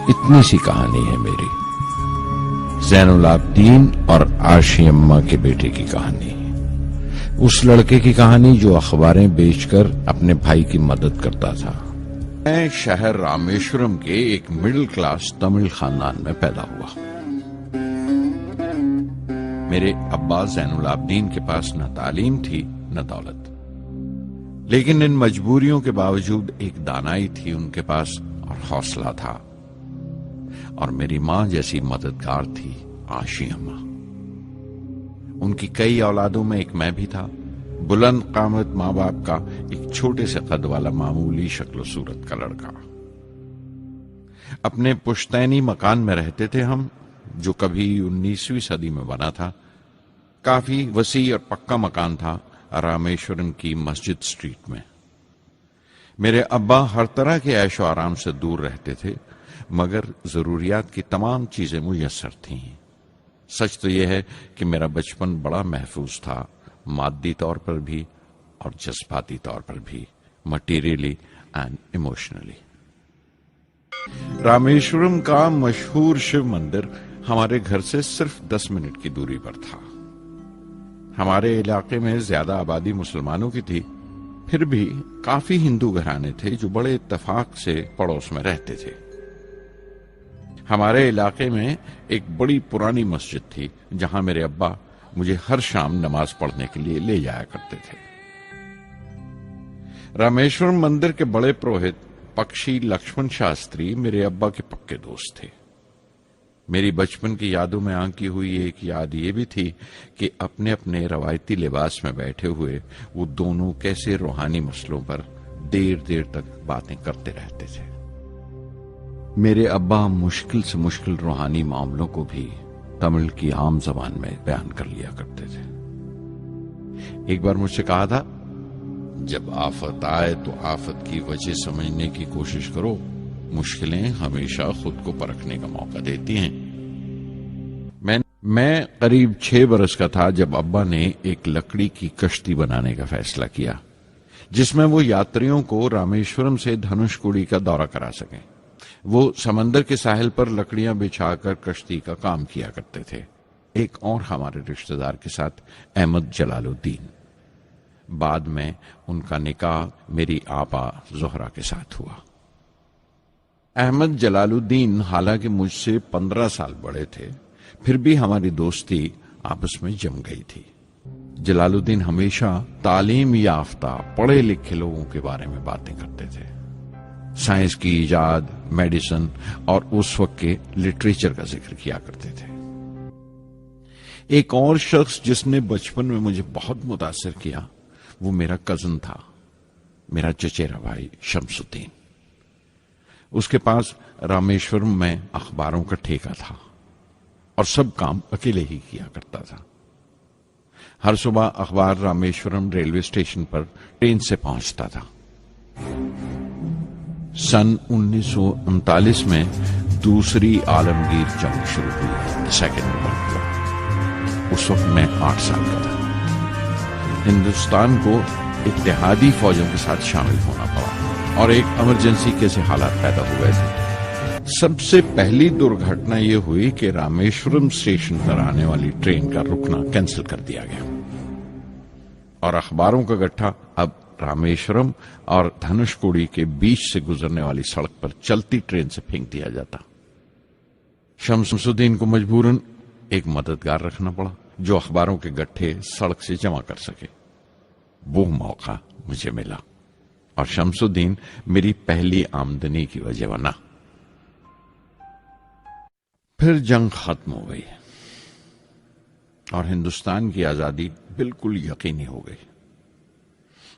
اتنی سی کہانی ہے میری، زین العابدین اور عاشی اماں کے بیٹے کی کہانی، اس لڑکے کی کہانی جو اخباریں بیچ کر اپنے بھائی کی مدد کرتا تھا۔ میں شہر رامیشورم کے ایک مڈل کلاس تمل خاندان میں پیدا ہوا۔ میرے ابا زین العابدین کے پاس نہ تعلیم تھی نہ دولت، لیکن ان مجبوریوں کے باوجود ایک دانائی تھی ان کے پاس اور حوصلہ تھا، اور میری ماں جیسی مددگار تھی عاشی اماں۔ ان کی کئی اولادوں میں ایک میں بھی تھا، بلند قامت ماں باپ کا ایک چھوٹے سے قد والا معمولی شکل و صورت کا لڑکا۔ اپنے پشتینی مکان میں رہتے تھے ہم، جو کبھی 19ویں صدی میں بنا تھا۔ کافی وسیع اور پکا مکان تھا رامیشورم کی مسجد سٹریٹ میں۔ میرے ابا ہر طرح کے عیش و آرام سے دور رہتے تھے، مگر ضروریات کی تمام چیزیں میسر تھیں۔ سچ تو یہ ہے کہ میرا بچپن بڑا محفوظ تھا، مادی طور پر بھی اور جذباتی طور پر بھی، مٹیریلی اینڈ ایموشنلی۔ رامیشورم کا مشہور شیو مندر ہمارے گھر سے صرف 10 منٹ کی دوری پر تھا۔ ہمارے علاقے میں زیادہ آبادی مسلمانوں کی تھی، پھر بھی کافی ہندو گھرانے تھے جو بڑے اتفاق سے پڑوس میں رہتے تھے۔ ہمارے علاقے میں ایک بڑی پرانی مسجد تھی جہاں میرے ابا مجھے ہر شام نماز پڑھنے کے لیے لے جایا کرتے تھے۔ رامیشورم مندر کے بڑے پروہت پکشی لکشمن شاستری میرے ابا کے پکے دوست تھے۔ میری بچپن کی یادوں میں آنکی ہوئی ایک یاد یہ بھی تھی کہ اپنے اپنے روایتی لباس میں بیٹھے ہوئے وہ دونوں کیسے روحانی مسئلوں پر دیر دیر تک باتیں کرتے رہتے تھے۔ میرے ابا مشکل سے مشکل روحانی معاملوں کو بھی تمل کی عام زبان میں بیان کر لیا کرتے تھے۔ ایک بار مجھ سے کہا تھا، جب آفت آئے تو آفت کی وجہ سمجھنے کی کوشش کرو، مشکلیں ہمیشہ خود کو پرکھنے کا موقع دیتی ہیں۔ میں قریب 6 برس کا تھا جب ابا نے ایک لکڑی کی کشتی بنانے کا فیصلہ کیا، جس میں وہ یاتریوں کو رامیشورم سے دھنش کوڑی کا دورہ کرا سکیں۔ وہ سمندر کے ساحل پر لکڑیاں بچھا کر کشتی کا کام کیا کرتے تھے۔ ایک اور ہمارے رشتہ دار کے ساتھ، احمد جلال الدین۔ بعد میں ان کا نکاح میری آپا زہرا کے ساتھ ہوا۔ احمد جلال الدین حالانکہ مجھ سے 15 سال بڑے تھے، پھر بھی ہماری دوستی آپس میں جم گئی تھی۔ جلال الدین ہمیشہ تعلیم یافتہ پڑھے لکھے لوگوں کے بارے میں باتیں کرتے تھے، سائنس کی ایجاد، میڈیسن اور اس وقت کے لٹریچر کا ذکر کیا کرتے تھے۔ ایک اور شخص جس نے بچپن میں مجھے بہت متاثر کیا وہ میرا کزن تھا، میرا چچیرا بھائی شمس الدین۔ اس کے پاس رامیشورم میں اخباروں کا ٹھیکہ تھا اور سب کام اکیلے ہی کیا کرتا تھا۔ ہر صبح اخبار رامیشورم ریلوے اسٹیشن پر ٹرین سے پہنچتا تھا۔ سن 1939 میں دوسری عالمگیر جنگ شروع ہوئی، سیکنڈ ورلڈ وار۔ اس وقت میں 8 سال کا تھا۔ ہندوستان کو اتحادی فوجوں کے ساتھ شامل ہونا پڑا اور ایک ایمرجنسی کے سے حالات پیدا ہوئے تھے۔ سب سے پہلی درگھٹنا یہ ہوئی کہ رامیشورم اسٹیشن پر آنے والی ٹرین کا رکنا کینسل کر دیا گیا اور اخباروں کا گٹھا اب رامیشورم اور دھنش کوڑی کے بیچ سے گزرنے والی سڑک پر چلتی ٹرین سے پھینک دیا جاتا۔ شمس الدین کو مجبوراً ایک مددگار رکھنا پڑا جو اخباروں کے گٹھے سڑک سے جمع کر سکے۔ وہ موقع مجھے ملا اور شمس الدین میری پہلی آمدنی کی وجہ بنا۔ پھر جنگ ختم ہو گئی اور ہندوستان کی آزادی بالکل یقینی ہو گئی۔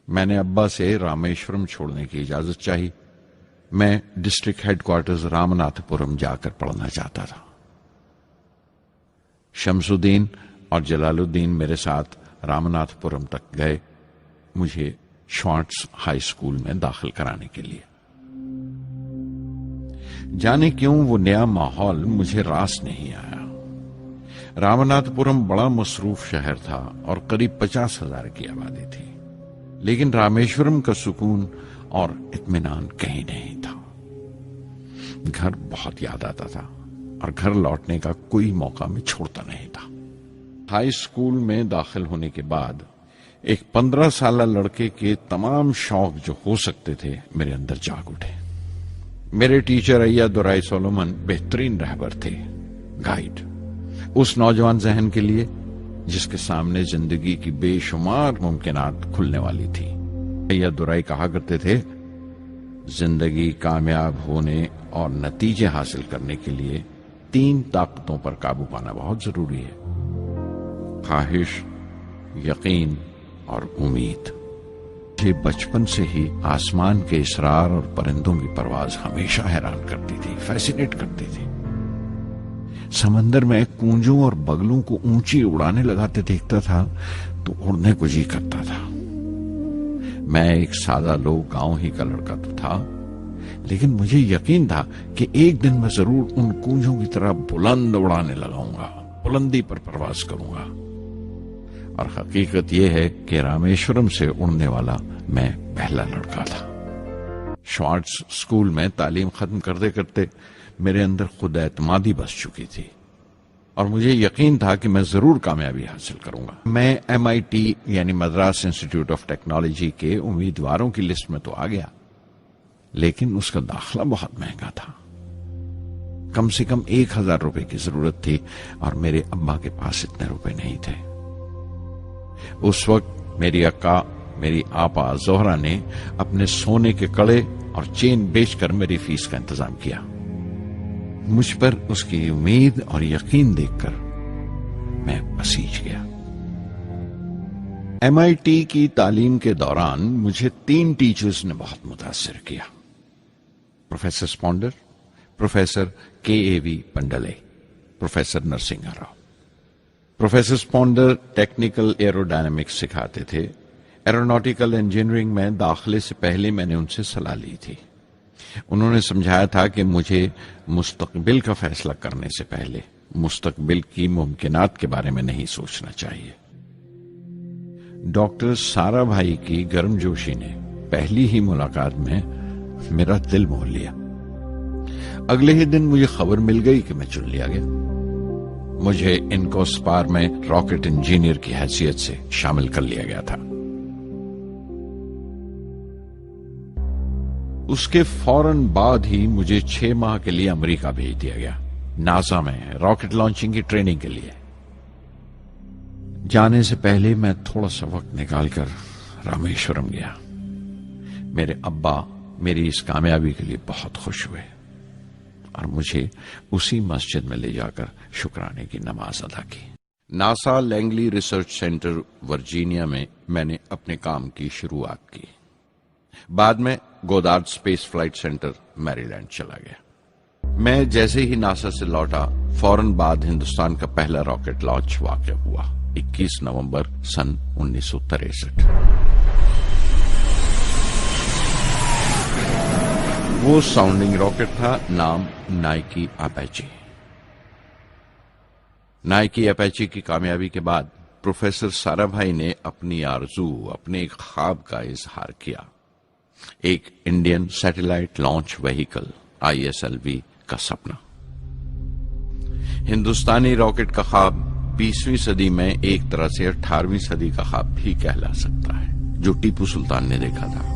میں نے ابا سے رامیشورم چھوڑنے کی اجازت چاہی۔ میں ڈسٹرکٹ ہیڈ کوارٹرز رامناتھ پورم جا کر پڑھنا چاہتا تھا۔ شمس الدین اور جلال الدین میرے ساتھ رامناتھ پورم تک گئے مجھے شوارٹس ہائی اسکول میں داخل کرانے کے لیے۔ جانے کیوں وہ نیا ماحول مجھے راس نہیں آیا۔ رامناتھ پورم بڑا مصروف شہر تھا اور قریب 50,000 کی آبادی تھی، لیکن رامیشورم کا سکون اور اطمینان کہیں نہیں تھا۔ گھر بہت یاد آتا تھا اور گھر لوٹنے کا کوئی موقع میں چھوڑتا نہیں تھا۔ ہائی اسکول میں داخل ہونے کے بعد ایک 15 سالہ لڑکے کے تمام شوق جو ہو سکتے تھے میرے اندر جاگ اٹھے۔ میرے ٹیچر ایا درائی سولومن بہترین رہبر تھے، گائیڈ اس نوجوان ذہن کے لیے جس کے سامنے زندگی کی بے شمار ممکنات کھلنے والی تھی۔ ایا درائی کہا کرتے تھے، زندگی کامیاب ہونے اور نتیجے حاصل کرنے کے لیے 3 طاقتوں پر قابو پانا بہت ضروری ہے: خواہش، یقین اور امید۔ مجھے بچپن سے ہی آسمان کے اسرار اور پرندوں کی پرواز ہمیشہ حیران کرتی تھی، فیسینیٹ کرتی تھی۔ سمندر میں کونجوں اور بگلوں کو اونچی اڑانے لگاتے دیکھتا تھا تو اڑنے کو جی کرتا تھا۔ میں ایک سادہ لوگ گاؤں ہی کا لڑکا تو تھا، لیکن مجھے یقین تھا کہ ایک دن میں ضرور ان کونجوں کی طرح بلند اڑانے لگاؤں گا، بلندی پر پرواز کروں گا۔ اور حقیقت یہ ہے کہ رامیشورم سے اڑنے والا میں پہلا لڑکا تھا۔ شوارٹز اسکول میں تعلیم ختم کرتے کرتے میرے اندر خود اعتمادی بس چکی تھی اور مجھے یقین تھا کہ میں ضرور کامیابی حاصل کروں گا۔ میں MIT یعنی مدراس انسٹیٹیوٹ آف ٹیکنالوجی کے امیدواروں کی لسٹ میں تو آ گیا، لیکن اس کا داخلہ بہت مہنگا تھا۔ کم سے کم 1000 روپے کی ضرورت تھی اور میرے ابا کے پاس اتنے روپے نہیں تھے۔ اس وقت میری اکا، میری آپا زہرا نے اپنے سونے کے کڑے اور چین بیچ کر میری فیس کا انتظام کیا۔ مجھ پر اس کی امید اور یقین دیکھ کر میں پسیج گیا۔ MIT کی تعلیم کے دوران مجھے 3 ٹیچرز نے بہت متاثر کیا: پروفیسر اسپونڈر، professor KAV Pandalai, professor Narasinga Rao. Professor اسپونڈر ٹیکنیکل ایروڈائنامکس سکھاتے تھے۔ ایروناٹیکل انجینئرنگ میں داخلے سے پہلے میں نے ان سے صلاح لی تھی۔ انہوں نے سمجھایا تھا کہ مجھے مستقبل کا فیصلہ کرنے سے پہلے مستقبل کی ممکنات کے بارے میں نہیں سوچنا چاہیے۔ ڈاکٹر سارا بھائی کی گرم جوشی نے پہلی ہی ملاقات میں میرا دل موہ لیا۔ اگلے ہی دن مجھے خبر مل گئی کہ میں چن لیا گیا۔ مجھے انکوسپار میں راکٹ انجینئر کی حیثیت سے شامل کر لیا گیا تھا۔ اس کے فوراً بعد ہی مجھے 6 ماہ کے لیے امریکہ بھیج دیا گیا، ناسا میں راکٹ لانچنگ کی ٹریننگ کے لیے۔ جانے سے پہلے میں تھوڑا سا وقت نکال کر رامیشورم گیا۔ میرے ابا میری اس کامیابی کے لیے بہت خوش ہوئے اور مجھے اسی مسجد میں لے جا کر شکرانے کی نماز ادا کی۔ NASA Langley research centre Virginia میں نے اپنے کام کی شروعات کی۔ بعد میں گودارڈ اسپیس فلائٹ سینٹر میری لینڈ چلا گیا۔ میں جیسے ہی ناسا سے لوٹا فوراً بعد ہندوستان کا پہلا راکٹ لانچ واقع ہوا، 21 نومبر سن 1963۔ وہ ساؤنڈنگ راکٹ تھا، نام نائکی اپیچی۔ نائکی اپیچی کی کامیابی کے بعد پروفیسر سارا بھائی نے اپنی آرزو، اپنے ایک خواب کا اظہار کیا، ایک Indian satellite launch vehicle ISLV کا سپنا۔ ہندوستانی راکٹ کا خواب 20ویں صدی میں ایک طرح سے 18ویں صدی کا خواب بھی کہلا سکتا ہے، جو ٹیپو سلطان نے دیکھا تھا۔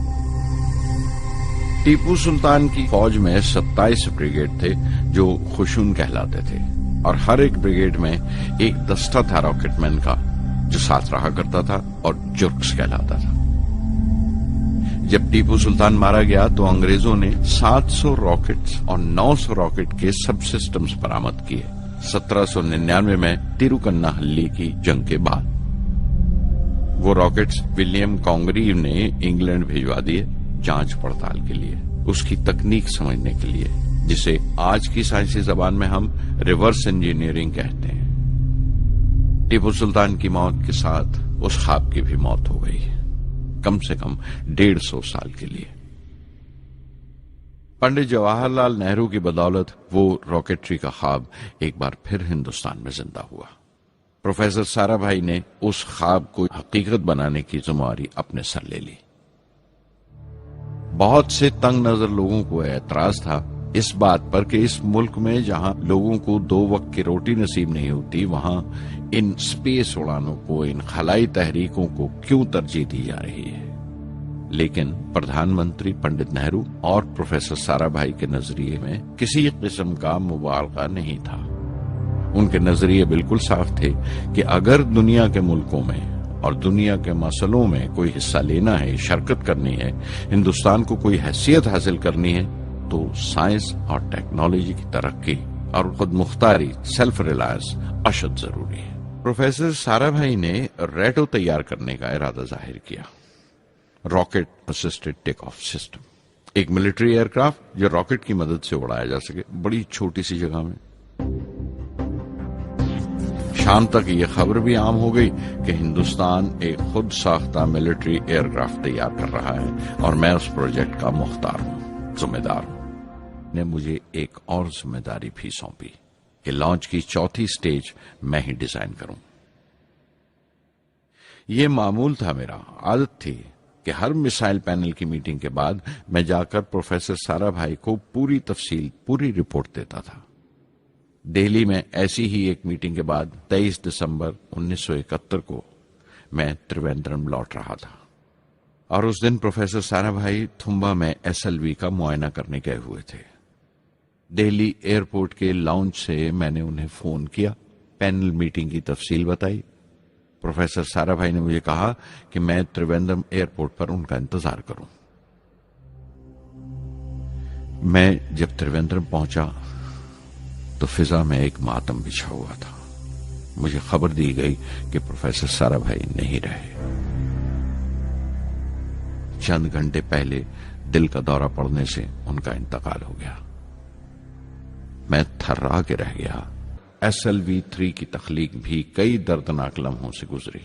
ٹیپو سلطان کی فوج میں 27 بریگیڈ تھے جو خشون کہلاتے تھے، اور ہر ایک بریگیڈ میں ایک دستہ تھا راکٹ مین کا جو ساتھ رہا کرتا تھا اور جرکس کہلاتا تھا۔ جب ٹیپو سلطان مارا گیا تو انگریزوں نے 700 راکٹس اور 900 راکٹ کے سب سسٹمز برآمد کیے 1799 میں تیروکناہلی کی جنگ کے بعد۔ وہ راکٹس ولیم کانگریو نے انگلینڈ بھیجوا دیے جانچ پڑتال کے لیے، اس کی تکنیک سمجھنے کے لیے، جسے آج کی سائنسی زبان میں ہم ریورس انجینئرنگ کہتے ہیں۔ ٹیپو سلطان کی موت کے ساتھ اس خواب کی بھی موت ہو گئی، کم سے کم 150 سال کے لیے۔ پنڈت جواہر لال نہرو کی بدولت وہ راکٹری کا خواب ایک بار پھر ہندوستان میں زندہ ہوا۔ پروفیسر سارا بھائی نے اس خواب کو حقیقت بنانے کی ذمہ داری اپنے سر لے لی۔ بہت سے تنگ نظر لوگوں کو اعتراض تھا اس بات پر کہ اس ملک میں جہاں لوگوں کو 2 وقت کی روٹی نصیب نہیں ہوتی، وہاں ان سپیس اڑانوں کو، ان خلائی تحریکوں کو کیوں ترجیح دی جا رہی ہے۔ لیکن پردھان منتری پنڈت نہرو اور پروفیسر سارا بھائی کے نظریے میں کسی قسم کا مبالغہ نہیں تھا۔ ان کے نظریے بالکل صاف تھے کہ اگر دنیا کے ملکوں میں اور دنیا کے مسئلوں میں کوئی حصہ لینا ہے، شرکت کرنی ہے، ہندوستان کو کوئی حیثیت حاصل کرنی ہے، تو سائنس اور ٹیکنالوجی کی ترقی اور خود مختاری، سیلف ریلائنس اشد ضروری ہے۔ پروفیسر سارا بھائی نے ریٹو تیار کرنے کا ارادہ ظاہر کیا، rocket assisted take of system, ایک ملٹری ایئر کرافٹ جو راکٹ کی مدد سے اڑایا جا سکے بڑی چھوٹی سی جگہ میں۔ شام تک یہ خبر بھی عام ہو گئی کہ ہندوستان ایک خود ساختہ ملٹری ایئر کرافٹ تیار کر رہا ہے اور میں اس پروجیکٹ کا مختار ہوں، ذمہ دار ہوں۔ نے مجھے ایک اور ذمہ داری بھی سونپی کہ لانچ کی 4تھی سٹیج میں ہی ڈیزائن کروں۔ یہ معمول تھا، میرا عادت تھی کہ ہر میسائل پینل کی میٹنگ کے بعد میں جا کر پروفیسر سارا بھائی کو پوری تفصیل، پوری رپورٹ دیتا تھا۔ دہلی میں ایسی ہی ایک میٹنگ کے بعد 23 دسمبر 1971 کو میں تریویندرم لوٹ رہا تھا، اور اس دن پروفیسر سارا بھائی تھمبا میں SLV کا معائنہ کرنے گئے ہوئے تھے۔ دہلی ایئرپورٹ کے لاؤنج سے میں نے انہیں فون کیا، پینل میٹنگ کی تفصیل بتائی۔ پروفیسر سارا بھائی نے مجھے کہا کہ میں تریویندرم ایئرپورٹ پر ان کا انتظار کروں۔ میں جب تریویندرم پہنچا تو فضا میں ایک ماتم بچھا ہوا تھا۔ مجھے خبر دی گئی کہ پروفیسر سارا بھائی نہیں رہے۔ چند گھنٹے پہلے دل کا دورہ پڑنے سے ان کا انتقال ہو گیا۔ میں تھرا کے رہ گیا۔ SLV-3 کی تخلیق بھی کئی دردناک لمحوں سے گزری۔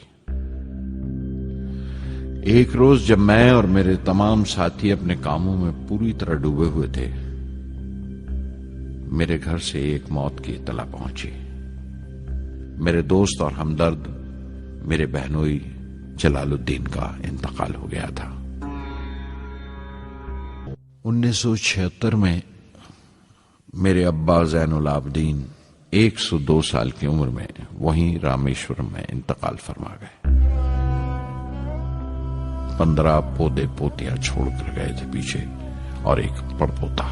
ایک روز جب میں اور میرے تمام ساتھی اپنے کاموں میں پوری طرح ڈوبے ہوئے تھے، میرے گھر سے ایک موت کی اطلاع پہنچی۔ میرے دوست اور ہمدرد میرے بہنوئی جلال الدین کا انتقال ہو گیا تھا۔ 1976 میں میرے ابا زین العابدین 102 سال کی عمر میں وہیں رامیشورم میں انتقال فرما گئے۔ 15 پودے پوتیاں چھوڑ کر گئے تھے پیچھے، اور ایک پڑپوتا۔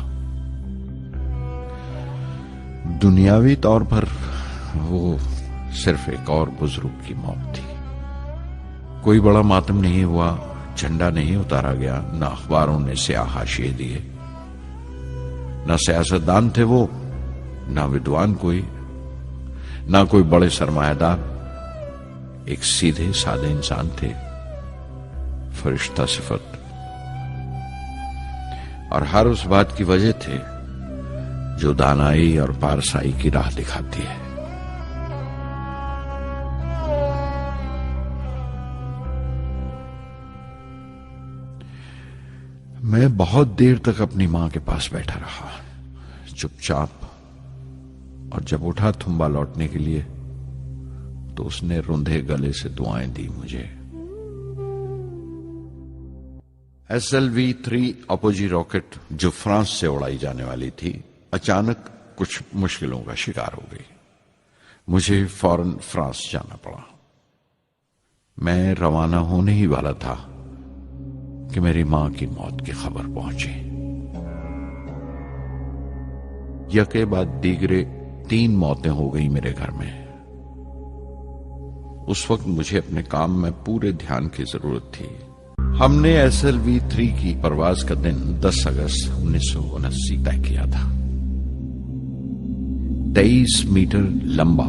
دنیاوی طور پر وہ صرف ایک اور بزرگ کی موت تھی۔ کوئی بڑا ماتم نہیں ہوا، جھنڈا نہیں اتارا گیا، نہ اخباروں نے سیاہ حاشیے دیے، نہ سیاستدان تھے وہ، نہ ودوان کوئی، نہ کوئی بڑے سرمایہ دار۔ ایک سیدھے سادے انسان تھے، فرشتہ صفت، اور ہر اس بات کی وجہ تھے جو دانائی اور پارسائی کی راہ دکھاتی ہے۔ میں بہت دیر تک اپنی ماں کے پاس بیٹھا رہا، چپ چاپ، اور جب اٹھا تھمبا لوٹنے کے لیے تو اس نے روندھے گلے سے دعائیں دی مجھے۔ SLV-3 اپوجی راکٹ جو فرانس سے اڑائی جانے والی تھی، اچانک کچھ مشکلوں کا شکار ہو گئی۔ مجھے فوراً فرانس جانا پڑا۔ میں روانہ ہونے ہی والا تھا کہ میری ماں کی موت کی خبر پہنچی۔ یکے بعد دیگرے 3 موتیں ہو گئی میرے گھر میں۔ اس وقت مجھے اپنے کام میں پورے دھیان کی ضرورت تھی۔ ہم نے SLV-3 کی پرواز کا دن 10 اگست 1979 طے کیا تھا۔ 23 میٹر لمبا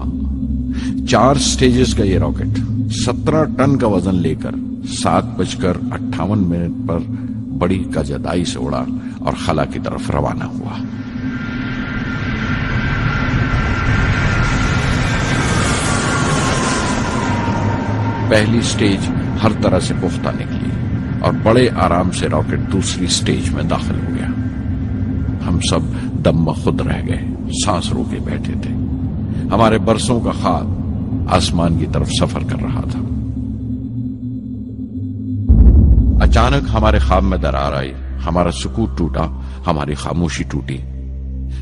4 سٹیجز کا یہ راکٹ 17 ٹن کا وزن لے کر 7:58 پر بڑی کجدائی سے اڑا اور خلا کی طرف روانہ ہوا۔ پہلی سٹیج ہر طرح سے پختہ نکلی اور بڑے آرام سے راکٹ دوسری سٹیج میں داخل ہو گیا۔ ہم سب دم بخود رہ گئے، سانس روکے بیٹھے تھے۔ ہمارے برسوں کا خواب آسمان کی طرف سفر کر رہا تھا۔ اچانک ہمارے خواب میں درار آئی، ہمارا سکوت ٹوٹا، ہماری خاموشی ٹوٹی۔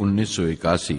1981